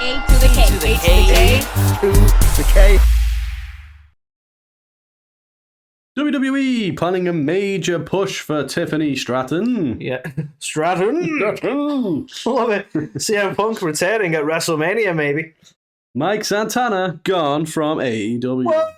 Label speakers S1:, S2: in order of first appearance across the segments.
S1: A to the K.
S2: To the K.
S3: To the K. WWE planning a major push for Tiffany Stratton.
S2: Yeah. Stratton. Love it. CM Punk returning at WrestleMania, maybe.
S3: Mike Santana gone from AEW.
S2: What?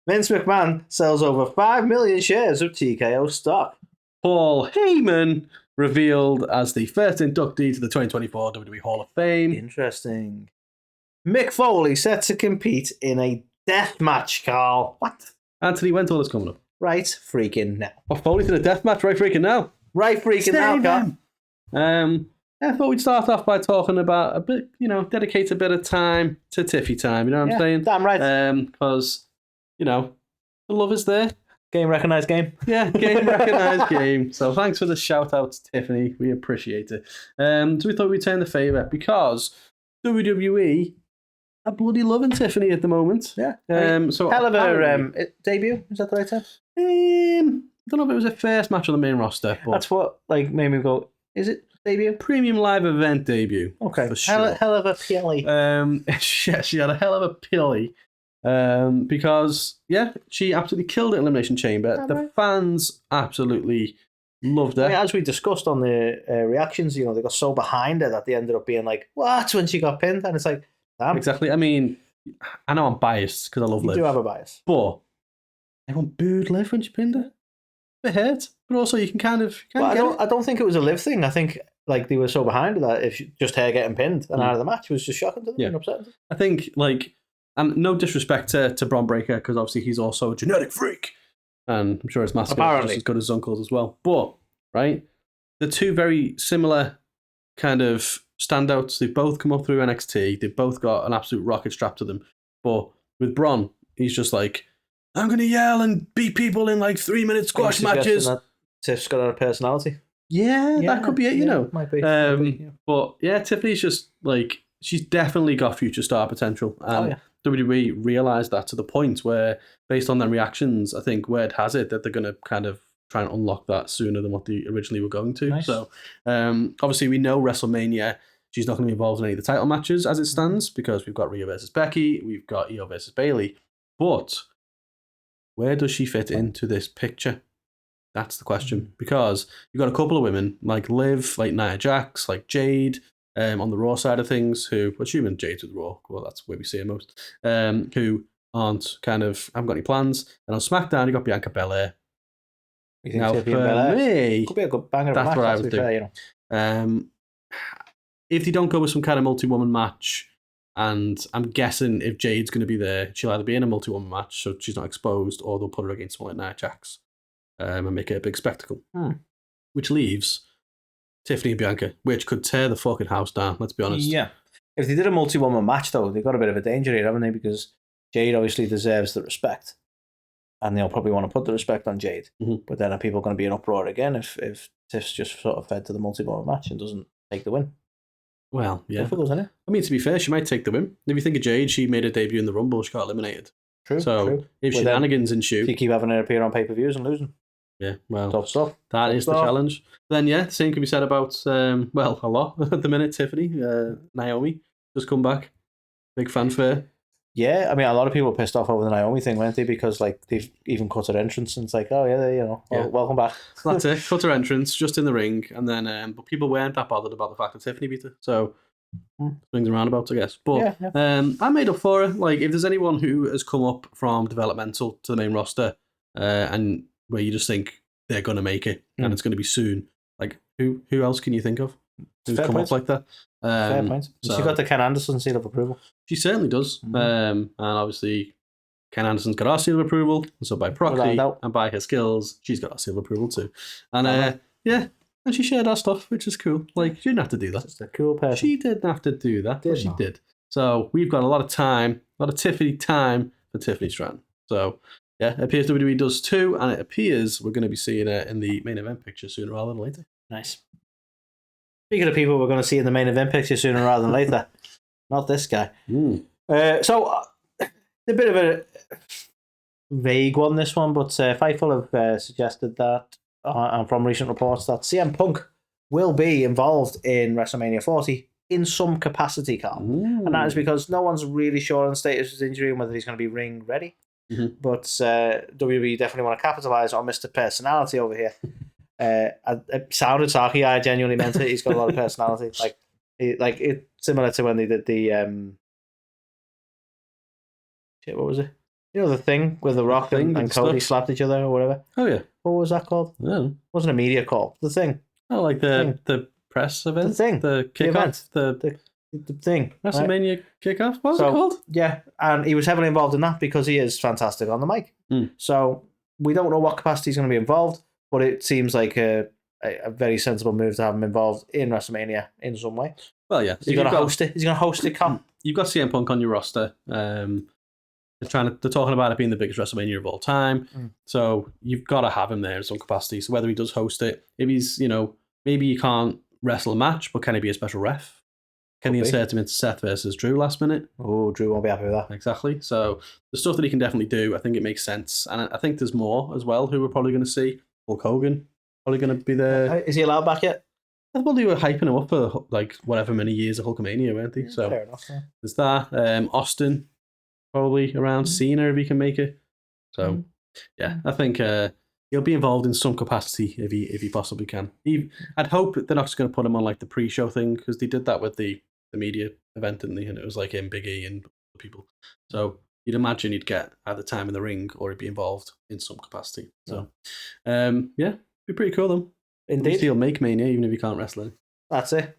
S2: Vince McMahon sells over 5 million shares of TKO stock.
S3: Paul Heyman revealed as the first inductee to the 2024 WWE Hall of Fame.
S2: Interesting. Mick Foley set to compete in a death match, Carl. What?
S3: Anthony, when's all this coming up?
S2: Right freaking now.
S3: Oh, Foley to the death match right freaking now.
S2: Right freaking now, Carl.
S3: I thought we'd start off by talking about a bit, dedicate a bit of time to Tiffy time, you know what I'm saying?
S2: Damn right.
S3: Because, the love is there.
S2: Game recognised game.
S3: Yeah, game recognised game. So thanks for the shout out to Tiffany. We appreciate it. So we thought we'd turn the favour because WWE are bloody loving Tiffany at the moment.
S2: Yeah.
S3: So
S2: hell of a debut. Is that the right term?
S3: I don't know if it was a first match on the main roster, but
S2: that's what made me go. Is it debut?
S3: Premium live event debut.
S2: Okay.
S3: For sure.
S2: Hell of a pilly.
S3: She had a hell of a pilly. Because she absolutely killed it in Elimination Chamber. The fans absolutely loved her.
S2: As we discussed on the reactions, they got so behind her that they ended up being like, "What?" when she got pinned, and it's like, damn.
S3: Exactly. I mean, I know I'm biased because I love Liv.
S2: You do have a bias,
S3: but everyone booed Liv when she pinned her. It hurt, but also you can kind of.
S2: I don't think it was a Liv thing. I think they were so behind her that if just her getting pinned and out of the match was just shocking to them and upsetting.
S3: I think and no disrespect to Bron Breakker, because obviously he's also a genetic freak. And I'm sure his mask is just as good as his uncle's as well. But, right, the two very similar kind of standouts. They've both come up through NXT. They've both got an absolute rocket strapped to them. But with Bron, he's just like, I'm going to yell and beat people in 3-minute squash matches.
S2: That Tiff's got a personality.
S3: Yeah, that could be it,
S2: Might be.
S3: But yeah, Tiffany's just she's definitely got future star potential. And WWE realised that to the point where, based on their reactions, I think word has it that they're going to kind of try and unlock that sooner than what they originally were going to. Nice. So, obviously, we know WrestleMania, she's not going to be involved in any of the title matches as it stands, because we've got Rhea versus Becky, we've got Io versus Bayley. But where does she fit into this picture? That's the question. Because you've got a couple of women like Liv, like Nia Jax, like Jade, on the Raw side of things, who, assuming Jade's with Raw, well, that's where we see her most, who haven't got any plans. And on SmackDown, you got Bianca Belair.
S2: You think
S3: now, for me,
S2: could be a good banger.
S3: That's
S2: match,
S3: what I would do. Fair, if they don't go with some kind of multi-woman match, and I'm guessing if Jade's going to be there, she'll either be in a multi-woman match, so she's not exposed, or they'll put her against someone like Nia Jax and make it a big spectacle. Which leaves Tiffany and Bianca, which could tear the fucking house down, let's be honest.
S2: Yeah. If they did a multi-woman match, though, they've got a bit of a danger here, haven't they? Because Jade obviously deserves the respect. And they'll probably want to put the respect on Jade.
S3: Mm-hmm.
S2: But then are people going to be in uproar again if Tiff's just sort of fed to the multi-woman match and doesn't take the win?
S3: Well, yeah.
S2: Difficult, isn't it?
S3: I mean, to be fair, she might take the win. If you think of Jade, she made a debut in the Rumble, she got eliminated.
S2: True.
S3: So if shenanigans ensue...
S2: If you keep having her appear on pay-per-views and losing.
S3: Yeah, well,
S2: tough stuff.
S3: That is the challenge. Then, the same can be said about, a lot at the minute, Tiffany. Naomi just come back. Big fanfare.
S2: Yeah, I mean, a lot of people were pissed off over the Naomi thing, weren't they? Because, they've even cut her entrance, and it's like, oh, yeah, welcome back.
S3: That's it. Cut her entrance, just in the ring, and then, but people weren't that bothered about the fact that Tiffany beat her. So, swings and roundabouts, I guess. But I made up for it. If there's anyone who has come up from developmental to the main roster, and where you just think they're going to make it and it's going to be soon. Who else can you think of who's come up like that?
S2: Fair point. So, she got the Ken Anderson seal of approval.
S3: She certainly does. And obviously, Ken Anderson's got our seal of approval. And so by proxy and by her skills, she's got our seal of approval too. And and she shared our stuff, which is cool. She didn't have to do that.
S2: Just a cool person.
S3: She didn't have to do that, but she did. So we've got a lot of time, a lot of Tiffany time for Tiffany Stratton. So... yeah, it appears WWE does too, and it appears we're going to be seeing it in the main event picture sooner rather than later.
S2: Nice. Speaking of people we're going to see in the main event picture sooner rather than later, not this guy. So, a bit of a vague one, this one, but Fightful have suggested that, and from recent reports, that CM Punk will be involved in WrestleMania 40 in some capacity, Carl. And that is because no one's really sure on the status of his injury and whether he's going to be ring ready. But WWE definitely want to capitalise on Mr. Personality over here. It sounded sarky. I genuinely meant it. He's got a lot of personality. It's similar to when they did the shit. What was it? You know, the thing with The Rock and Cody slapped each other or whatever.
S3: Oh yeah.
S2: What was that called?
S3: Yeah.
S2: It wasn't a media call. The thing.
S3: Oh, like the press event.
S2: The thing.
S3: The kickoff.
S2: The thing.
S3: WrestleMania kickoff. What was it called?
S2: Yeah, and he was heavily involved in that because he is fantastic on the mic. So we don't know what capacity he's going to be involved, but it seems like a very sensible move to have him involved in WrestleMania in some way.
S3: Well, yeah.
S2: He's going to host it. He's going to host it, Con.
S3: You've got CM Punk on your roster. They're talking about it being the biggest WrestleMania of all time. So you've got to have him there in some capacity. So whether he does host it, if he's, maybe you can't wrestle a match, but can he be a special ref? Can he insert him into Seth versus Drew last minute?
S2: Oh, Drew won't be happy with that.
S3: Exactly. So the stuff that he can definitely do, I think it makes sense. And I think there's more as well who we're probably going to see. Hulk Hogan, probably going to be there.
S2: Is he allowed back yet?
S3: I thought they were hyping him up for like whatever many years of Hulkamania, weren't they? So
S2: fair enough. Yeah.
S3: There's that. Austin, probably around Cena if he can make it. So yeah, I think he'll be involved in some capacity if he possibly can. I'd hope they're not just going to put him on like the pre-show thing because they did that with the media event, didn't they? And it was like him, Big E, and people. So you'd imagine he'd get either time in the ring or he'd be involved in some capacity. So yeah, be pretty cool though.
S2: Indeed,
S3: he'll make Mania even if he can't wrestle.
S2: That's it.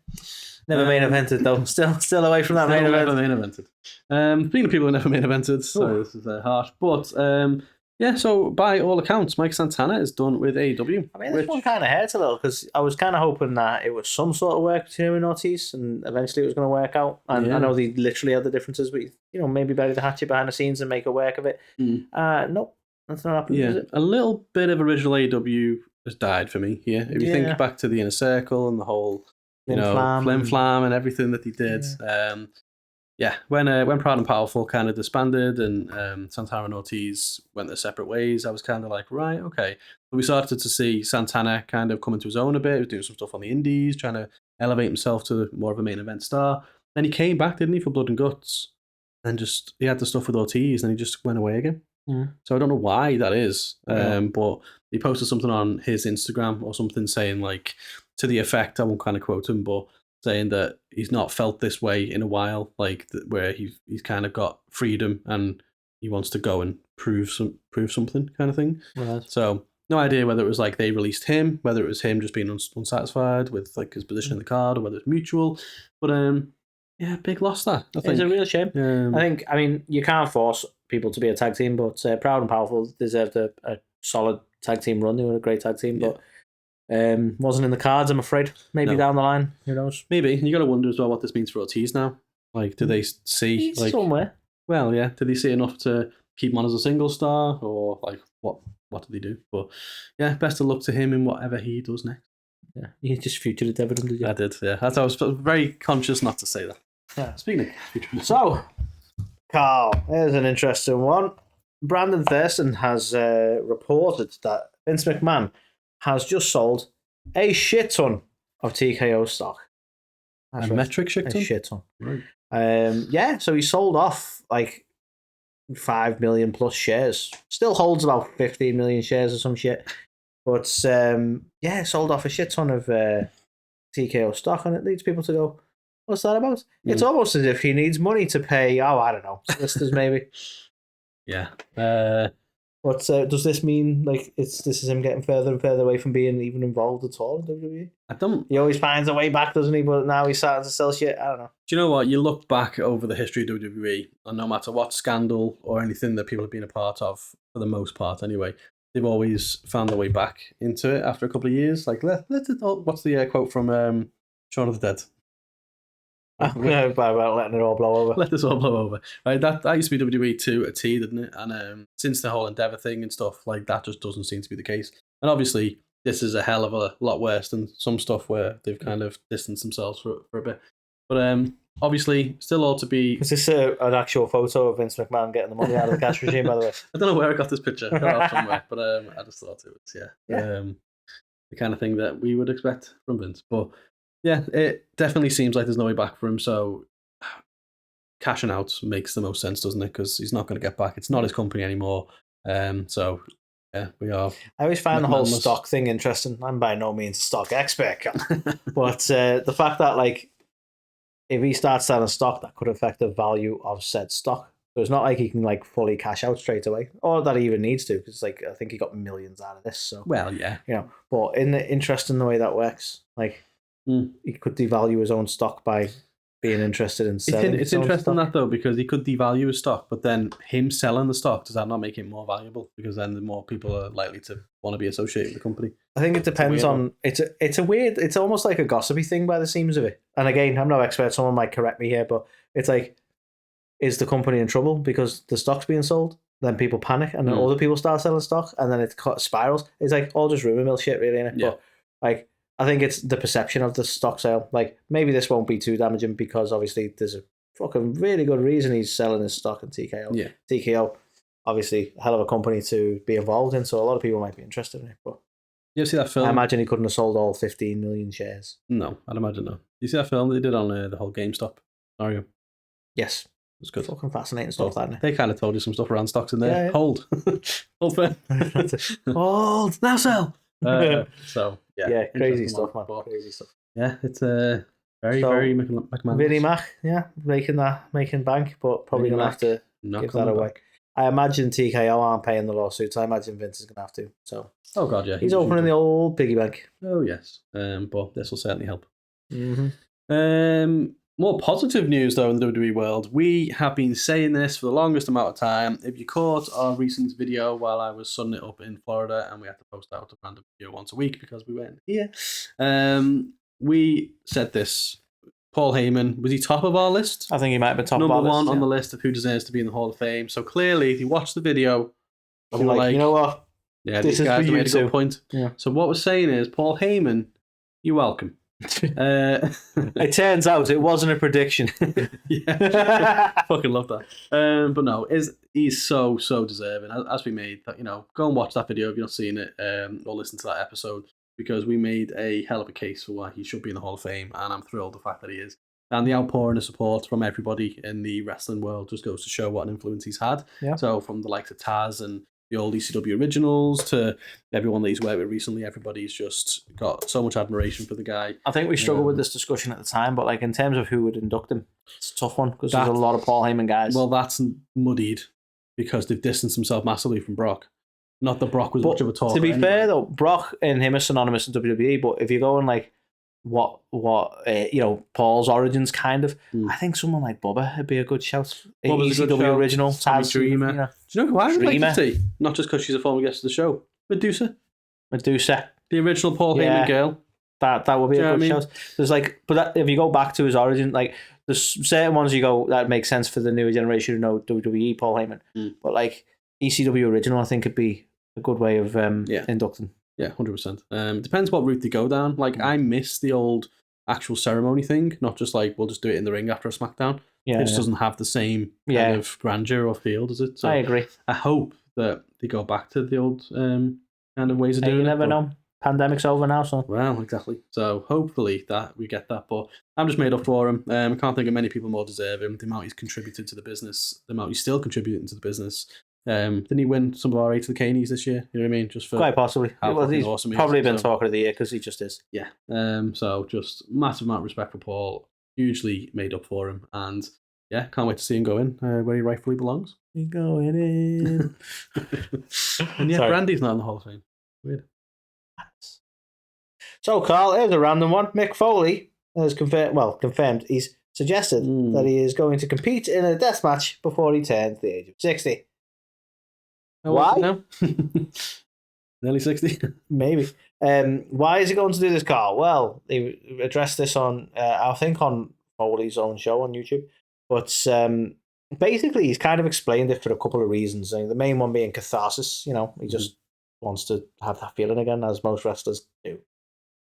S2: Never main evented though. Still away from that main event.
S3: Never main evented. Speaking of people who never main evented, so this is harsh, but yeah. So by all accounts, Mike Santana is done with AEW.
S2: I mean, this one kind of hurts a little because I was kind of hoping that it was some sort of work between him and Ortiz, and eventually it was going to work out. And I know they literally had the differences, but maybe bury the hatchet behind the scenes and make a work of it. Nope, that's not happening.
S3: Yeah, a little bit of original AEW has died for me here. If you think back to the Inner Circle and the whole, Flim Flam and everything that he did. When Proud and Powerful kind of disbanded and Santana and Ortiz went their separate ways, I was kind of like, right, okay. But we started to see Santana kind of come into his own a bit. He was doing some stuff on the indies, trying to elevate himself to more of a main event star. Then he came back, didn't he, for Blood and Guts? And he had the stuff with Ortiz, and he just went away again. So I don't know why that is, but he posted something on his Instagram or something saying like to the effect, I won't kind of quote him, but saying that he's not felt this way in a while, like where he's kind of got freedom and he wants to go and prove something kind of thing. Right. So no idea whether it was like they released him, whether it was him just being unsatisfied with like his position in the card, or whether it's mutual. But yeah, big loss that. I think.
S2: It's a real shame. I mean, you can't force people to be a tag team, but Proud and Powerful deserved a solid tag team run. They were a great tag team, but wasn't in the cards, I'm afraid. Maybe down the line, who knows? Maybe.
S3: You got to wonder as well what this means for Ortiz now. Like, do they see
S2: He's somewhere?
S3: Well, yeah. Do they see enough to keep him on as a single star, or like what do they do? But yeah, best of luck to him in whatever he does next.
S2: Yeah, you just futured Devon, did you?
S3: I did. Yeah, I was very conscious not to say that. Yeah. Speaking of future.
S2: So, Carl, here's an interesting one. Brandon Thurston has reported that Vince McMahon has just sold a shit ton of TKO stock.
S3: A metric shit ton?
S2: A shit ton.
S3: Right.
S2: So he sold off like 5 million plus shares. Still holds about 15 million shares or some shit. But sold off a shit ton of TKO stock, and it leads people to go, what's that about? It's almost as if he needs money to pay, I don't know, solicitors maybe.
S3: Yeah.
S2: But does this mean like this is him getting further and further away from being even involved at all in WWE? He always finds a way back, doesn't he? But now he's starting to sell shit. I don't know.
S3: Do you know what? You look back over the history of WWE, and no matter what scandal or anything that people have been a part of, for the most part anyway, they've always found their way back into it after a couple of years. Like, let it all, what's the quote from Shaun of the Dead?
S2: About letting it all blow over.
S3: Let this all blow over. Right, that used to be WWE to a T, didn't it? And since the whole Endeavour thing and stuff, like that just doesn't seem to be the case. And obviously, this is a hell of a lot worse than some stuff where they've kind of distanced themselves for a bit. But obviously, still ought to be...
S2: Is this an actual photo of Vince McMahon getting the money out of the cash regime, by the way?
S3: I don't know where I got this picture. I got it off somewhere, but I just thought it was, the kind of thing that we would expect from Vince. But Yeah, it definitely seems like there's no way back for him. So cashing out makes the most sense, doesn't it? Because he's not going to get back. It's not his company anymore. So yeah, we are.
S2: I always find the whole
S3: McMahonless.
S2: stock thing interesting. I'm by no means a stock expert, but the fact that like if he starts selling stock, that could affect the value of said stock. So it's not like he can like fully cash out straight away, or that he even needs to, because like I think he got millions out of this. So
S3: Well, yeah.
S2: But interesting the way that works. Like he could devalue his own stock by being interested in selling.
S3: It's interesting that though, because he could devalue his stock, but then him selling the stock, does that not make it more valuable? Because then the more people are likely to want to be associated with the company.
S2: I think it depends on it's a weird, it's almost like a gossipy thing by the seams of it. And again, I'm no expert, someone might correct me here, but it's like, is the company in trouble because the stock's being sold? Then people panic, and then other people start selling stock, and then it spirals. It's like all just rumor mill shit, really, innit? Yeah. But like, I think it's the perception of the stock sale. Like, maybe this won't be too damaging because obviously there's a fucking really good reason he's selling his stock in TKO. Yeah. TKO, obviously, a hell of a company to be involved in, so a lot of people might be interested in it. But
S3: you ever see that film?
S2: I imagine he couldn't have sold all 15 million shares.
S3: No, I'd imagine no. You see that film they did on the whole GameStop scenario?
S2: Yes.
S3: It's good.
S2: Fucking fascinating stuff, that.
S3: They kind of told you some stuff around stocks in there. Yeah. Hold. Hold firm.
S2: Hold. Now sell.
S3: So, yeah.
S2: Yeah, crazy stuff, man. Crazy stuff.
S3: Yeah, it's very, very McMahon.
S2: Vinnie Mac, yeah, making bank, but probably going to have to give that away. Back. I imagine TKO aren't paying the lawsuits. I imagine Vince is going to have to. So.
S3: Oh, God, yeah.
S2: He's opening the old piggy bank.
S3: Oh, yes. But this will certainly help. Mm-hmm. More positive news, though, in the WWE world. We have been saying this for the longest amount of time. If you caught our recent video while I was sunning it up in Florida, and we had to post out a random video once a week because we weren't here, we said this. Paul Heyman, was he top of our list?
S2: I think he might have been top of our list.
S3: Number one on the list of who deserves to be in the Hall of Fame. So clearly, if you watch the video,
S2: you're like, you know what?
S3: Yeah, these guys made a good point. Yeah. So what we're saying is, Paul Heyman, you're welcome.
S2: It turns out it wasn't a prediction.
S3: Yeah, fucking love that. But no, he's so deserving. As we made that, go and watch that video if you're not seeing it, or listen to that episode, because we made a hell of a case for why he should be in the Hall of Fame, and I'm thrilled the fact that he is. And the outpouring of support from everybody in the wrestling world just goes to show what an influence he's had. Yeah. So from the likes of Taz and the old ECW originals to everyone that he's worked with recently, everybody's just got so much admiration for the guy.
S2: I think we struggled with this discussion at the time, but like in terms of who would induct him, it's a tough one because there's a lot of Paul Heyman guys.
S3: Well, that's muddied because they've distanced themselves massively from Brock. Not that Brock was much of a talker.
S2: To be fair though, Brock and him are synonymous in WWE, but if you're going like what Paul's origins kind of, I think someone like Bubba would be a good shout. ECW original,
S3: Taz Dreamer. Do you know who I would like to see? Not just because she's a former guest of the show. Medusa. The original Paul Heyman girl.
S2: That would be a good shout. There's if you go back to his origin, like there's certain ones you go that makes sense for the newer generation who know WWE Paul Heyman. But like ECW original, I think could be a good way of inducting.
S3: Yeah, 100%. Depends what route they go down. Like, I miss the old actual ceremony thing, not just like, we'll just do it in the ring after a SmackDown. Yeah, it just doesn't have the same kind of grandeur or feel, does it? So
S2: I agree.
S3: I hope that they go back to the old kind of ways of doing it.
S2: You never know. Pandemic's over now, so.
S3: Well, exactly. So hopefully that we get that. But I'm just made up for him. I can't think of many people more deserve him. The amount he's contributed to the business, the amount he's still contributing to the business. Didn't he win some of our A2theK this year? You know what I mean? Just for
S2: quite possibly. He's
S3: awesome
S2: probably been talker of the year because he just is.
S3: Yeah. So just massive amount of respect for Paul. Hugely made up for him, and yeah, can't wait to see him go in where he rightfully belongs.
S2: He's going in.
S3: And yeah, Brandy's not in the Hall of Fame. Weird.
S2: So Carl, here's a random one. Mick Foley has confirmed. He's suggested that he is going to compete in a death match before he turns the age of 60. Why?
S3: Nearly 60?
S2: Maybe. Why is he going to do this, Carl? Well, he addressed this on, I think, on Foley's own show on YouTube. But basically, he's kind of explained it for a couple of reasons. The main one being catharsis. He just wants to have that feeling again, as most wrestlers do.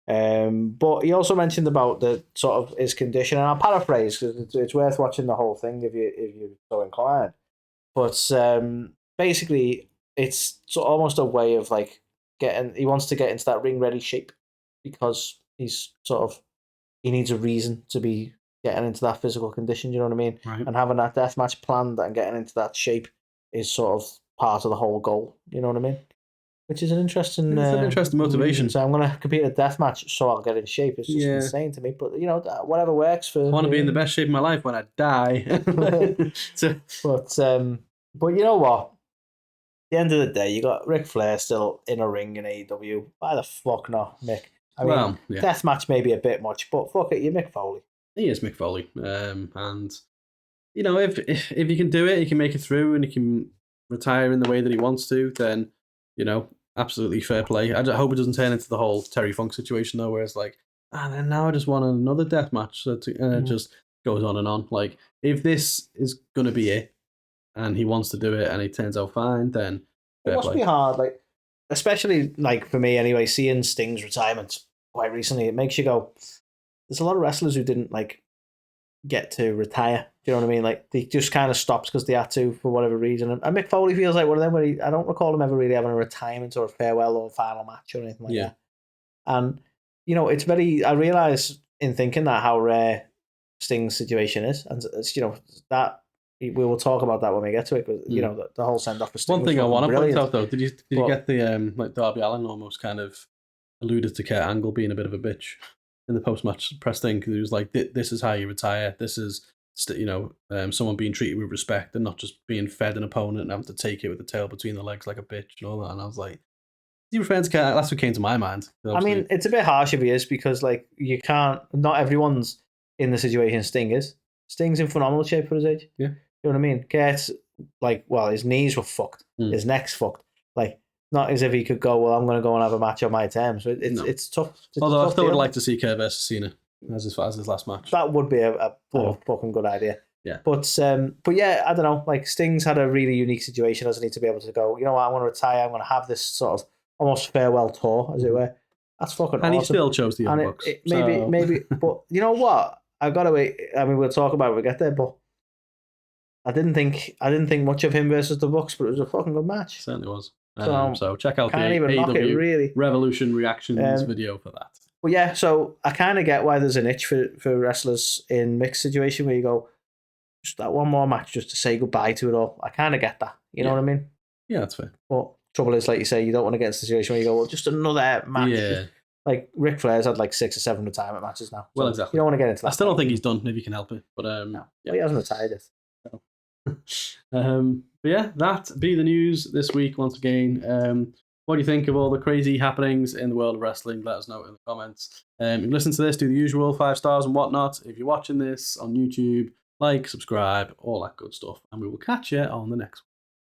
S2: But he also mentioned about the sort of his condition, and I'll paraphrase because it's worth watching the whole thing if you're so inclined. But basically, it's almost a way of like he wants to get into that ring ready shape because he's sort of he needs a reason to be getting into that physical condition. You know what I mean?
S3: Right.
S2: And having that deathmatch planned and getting into that shape is sort of part of the whole goal. You know what I mean? Which is an interesting,
S3: motivation.
S2: So I'm going to compete at deathmatch so I'll get in shape. It's just insane to me. But you know, whatever works for.
S3: I want to be in the best shape of my life when I die.
S2: But you know what? At the end of the day, you got Ric Flair still in a ring in AEW. Why the fuck not, Mick? I mean, deathmatch may be a bit much, but fuck it, you're Mick Foley.
S3: He is Mick Foley, and you know, if he can do it, he can make it through, and he can retire in the way that he wants to. Then, you know, absolutely fair play. I hope it doesn't turn into the whole Terry Funk situation though, where it's like, and now I just want another deathmatch, and it just goes on and on. Like, if this is gonna be it, and he wants to do it, and it turns out fine, then
S2: it must be hard, like, especially like for me anyway. Seeing Sting's retirement quite recently, it makes you go, there's a lot of wrestlers who didn't like get to retire. Do you know what I mean? Like, they just kind of stopped because they had to for whatever reason. And Mick Foley feels like one of them where I don't recall him ever really having a retirement or a farewell or a final match or anything like that. And you know, it's I realise in thinking that how rare Sting's situation is, and it's, you know, that we will talk about that when we get to it. But you know, the whole send off for Sting.
S3: One thing I want to point out though, did you get the like Darby Allin almost kind of alluded to Kurt Angle being a bit of a bitch in the post-match press thing, because he was like, this is how you retire. This is, you know, someone being treated with respect and not just being fed an opponent and having to take it with the tail between the legs like a bitch and all that. And I was like, you referring to Kurt? That's what came to my mind. Obviously.
S2: I mean, it's a bit harsh if he is, because like, you can't, not everyone's in the situation Sting is. Sting's in phenomenal shape for his age.
S3: Yeah.
S2: You know what I mean? Kurt's like, well, his knees were fucked. His neck's fucked. Like, not as if he could go, well, I'm going to go and have a match on my terms. So it's tough.
S3: Although I still would like to see Kurt versus Cena as his last match.
S2: That would be a fucking good idea.
S3: Yeah.
S2: But yeah, I don't know. Like, Sting's had a really unique situation, doesn't he, to be able to go, you know what, I want to retire. I'm going to have this sort of almost farewell tour, as it were. That's fucking awesome.
S3: And he still chose the Young Bucks.
S2: Maybe. But you know what? I've got to wait. I mean, we'll talk about it when we get there, but I didn't think much of him versus the Bucks, but it was a fucking good match.
S3: It certainly was.
S2: So
S3: check out the
S2: AEW
S3: really. Revolution reactions video for that.
S2: Well, yeah, so I kind of get why there's an itch for wrestlers in mixed situation where you go, just that one more match just to say goodbye to it all. I kind of get that. You know what I mean?
S3: Yeah, that's fair.
S2: But trouble is, like you say, you don't want to get into a situation where you go, well, just another match.
S3: Yeah.
S2: Like, Ric Flair's had like 6 or 7 retirement matches now.
S3: Well, exactly.
S2: You don't want to get into that.
S3: I still don't think he's done, if he can help it. But
S2: no. Well, he hasn't retired yet.
S3: But yeah, that be the news this week once again. What do you think of all the crazy happenings in the world of wrestling? Let us know in the comments. If you listen to this, do the usual 5 stars and whatnot. If you're watching this on YouTube, like, subscribe, all that good stuff. And we will catch you on the next one.